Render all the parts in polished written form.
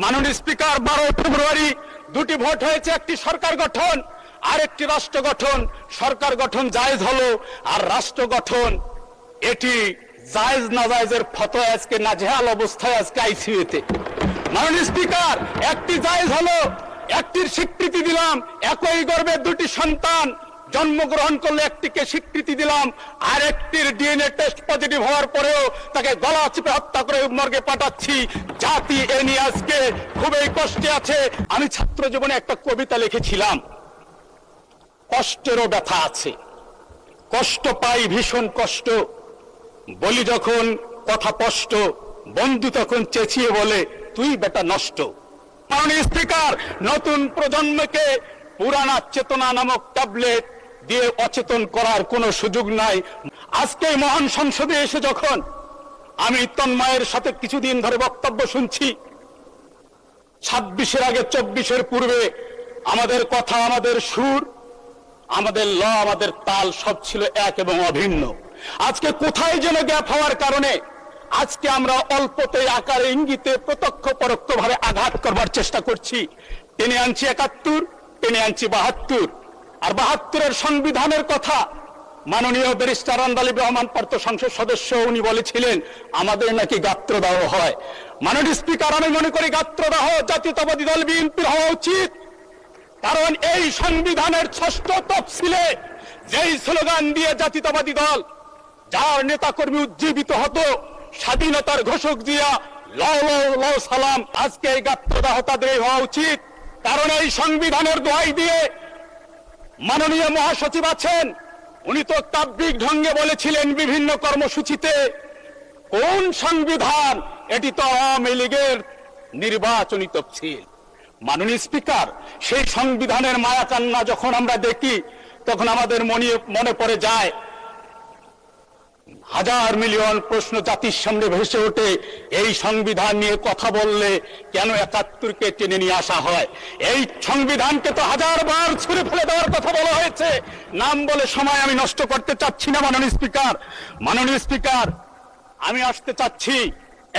মাননীয় স্পিকার 12 ফেব্রুয়ারি দুটি ভোট হয়েছে, একটি সরকার গঠন আর একটি রাষ্ট্র গঠন। সরকার গঠন জায়েজ হলো আর রাষ্ট্র গঠন এটি জায়েজ নাজায়েজের ফতোয়া আজকে নাজেহাল অবস্থায় আজকে আইসিইউতে। মাননীয় স্পিকার, একটি জায়েজ হলো, একটির স্বীকৃতি দিলাম, একই গর্ভে দুটি সন্তান জন্মগ্রহণ করলে একটিকে স্বীকৃতি দিলাম, আর একটির ডিএনএ টেস্ট পজিটিভ হওয়ার পরেও তাকে গলা চিপে হত্যা করে মর্গে পাঠাচ্ছি। জাতি এ নিয়ে আজকে খুবই কষ্টে আছে। আমি ছাত্র জীবনে একটা কবিতা লিখেছিলাম, কষ্টেরও ব্যথা আছে, কষ্ট পাই ভীষণ কষ্ট, বলি যখন কথা স্পষ্ট, বন্ধু তখন চেঁচিয়ে বলে তুই বেটা নষ্ট। মাননীয় স্পিকার, নতুন প্রজন্মকে পুরানা চেতনা নামক ট্যাবলেট দিয়ে অচেতন করার কোনো সুযোগ নাই। আজকে মহান সংসদে এসে যখন আমি তন্ময়ের সাথে কিছুদিন ধরে বক্তব্য শুনছি, 26-এর আগে 24-এর পূর্বে আমাদের কথা, আমাদের সুর, আমাদের ল, আমাদের তাল সব ছিল এক এবং অভিন্ন। আজকে কোথায় যেন গ্যাপ হওয়ার কারণে আজকে আমরা অল্পতে আকারে ইঙ্গিতে প্রত্যক্ষ পরোক্ষ ভাবে আঘাত করবার চেষ্টা করছি। টেনে আনছি 71, টেনে আনছি 72, আর 72-এর সংবিধানের কথা মাননীয় ব্যারিস্টার আন্দালিব রহমান পার্থ সংসদ সদস্য উনি বলেছিলেন আমাদের নাকি গাত্রদাহ হয়। মাননীয় স্পিকার, আমি মনে করি গাত্রদাহ জাতীয়তাবাদী দল বিএনপির হওয়া উচিত, কারণ এই সংবিধানের 6ষ্ঠ তফসিলে যেই স্লোগান দিয়ে জাতীয়তাবাদী দল, যার নেতাকর্মী উজ্জীবিত হতো, স্বাধীনতার ঘোষক দিয়া লও লও লও সালাম, আজকে এই গাত্রদাহ তাদের হওয়া উচিত। কারণ এই সংবিধানের দোহাই দিয়ে মাননীয় মহাসচিব আছেন, উনি তো কাব্যিক ঢঙ্গে বলেছিলেন বিভিন্ন কর্মসূচিতে, কোন সংবিধান, এটি তো আওয়ামী লীগের নির্বাচনী তফসিল। মাননীয় স্পিকার, সেই সংবিধানের মায়া কান্না যখন আমরা দেখি তখন আমাদের মনে পড়ে যায় হাজার মিলিয়ন প্রশ্ন জাতির সামনে ভেসে ওঠে। এই সংবিধান নিয়ে কথা বললে কেন 71-কে টেনে নিয়ে আসা হয়? এই সংবিধানকে তো হাজারবার ছুঁড়ে ফেলে দেওয়ার কথা বলা হয়েছে। নাম বলে সময় আমি নষ্ট করতে চাচ্ছি না। মাননীয় স্পিকার, আমি আসতে চাচ্ছি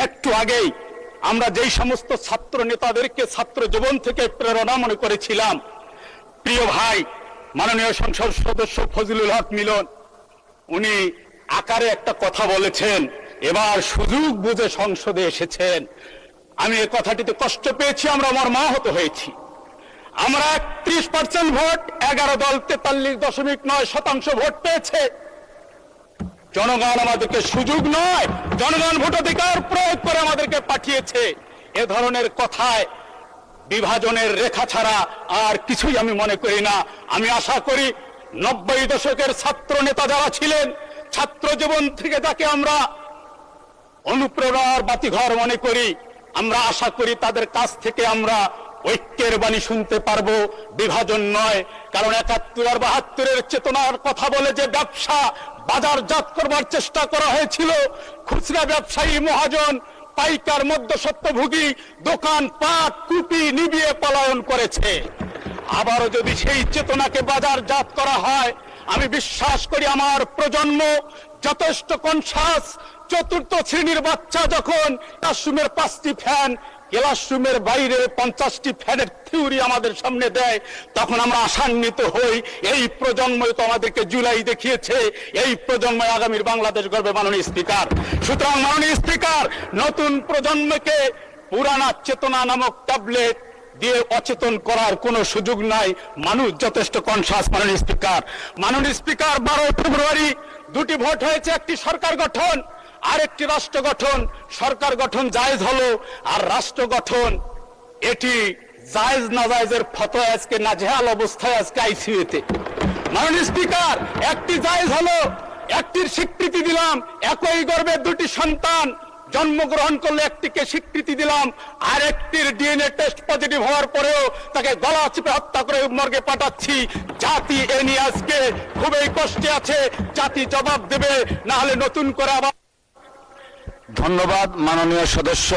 একটু আগেই আমরা যেই সমস্ত ছাত্র নেতাদেরকে ছাত্র জীবন থেকে প্রেরণা মনে করেছিলাম, প্রিয় ভাই মাননীয় সংসদ সদস্য ফজলুল হক মিলন, উনি আকারে একটা কথা বলেছেন, এবার সুযোগ বুঝে সংসদে এসেছেন। আমি এই কথাটিতে কষ্ট পেয়েছি, আমরা মর্মাহত হয়েছি। আমরা 31% ভোট, 11 দল 43.9% ভোট পেয়েছে। জনগণ আমাদেরকে সুযোগ নয়, জনগণ ভোটাধিকার প্রয়োগ করে আমাদেরকে পাঠিয়েছে। এ ধরনের কথায় বিভাজনের রেখা ছাড়া আর কিছুই আমি মনে করি না। আমি আশা করি 90 দশকের ছাত্র নেতা যারা ছিলেন, ছাত্র জীবন থেকে যাকে আমরা অনুপ্রেরণার বাতিঘর মনে করি, আমরা আশা করি তাদের কাছ থেকে আমরা ঐক্যের বাণী শুনতে পারবো, বিভাজন নয়। কারণ 71 আর 72-এর চেতনার কথা বলে যে ব্যবসা বাজারজাত করবার চেষ্টা করা হয়েছিল, খুচরা ব্যবসায়ী, মহাজন, পাইকার, মধ্যস্বত্বভোগী দোকান পাট কুপি নিবিয়ে পলায়ন করেছে। আবারও যদি সেই চেতনাকে বাজারজাত করা হয়, আমি বিশ্বাস করি আমার প্রজন্ম যথেষ্ট কনসাস। 4র্থ শ্রেণীর বাচ্চা যখন ক্লাসরুমের 5টি ফ্যান, ক্লাসরুমের বাইরে 50টি ফ্যানের থিওরি আমাদের সামনে দেয়, তখন আমরা আশান্বিত হই। এই প্রজন্মই তো আমাদেরকে জুলাই দেখিয়েছে, এই প্রজন্মই আগামীর বাংলাদেশ গড়বে। মাননীয় স্পিকার, সুতরাং মাননীয় স্পিকার, নতুন প্রজন্মকে পুরানা চেতনা নামক ট্যাবলেট দিয়ে অচেতন করার কোনো সুযোগ নাই। মানুষ যথেষ্ট কনসাস। মাননীয় স্পিকার, 12 ফেব্রুয়ারি দুটি ভোট হয়েছে, একটি সরকার গঠন আর একটি রাষ্ট্র গঠন। সরকার গঠন জায়েজ হলো আর রাষ্ট্র গঠন এটি জায়েজ নাজায়েজের ফতোয়া আজকে নাজেহাল অবস্থায় আজকে আইসিইউতে। মাননীয় স্পিকার, একটি জায়েজ হলো, একটির স্বীকৃতি দিলাম, একই গর্ভে দুটি সন্তান জন্মগ্রহণ করলে একটিকে স্বীকৃতি দিলাম, আর একটির ডিএনএ টেস্ট পজিটিভ হওয়ার পরেও তাকে গলা চিপে হত্যা করে মর্গে পাঠাচ্ছি। জাতি এ নিয়ে আজকে খুবই কষ্টে আছে। জাতি জবাব দেবে, না হলে নতুন করে আবার। ধন্যবাদ মাননীয় সদস্য।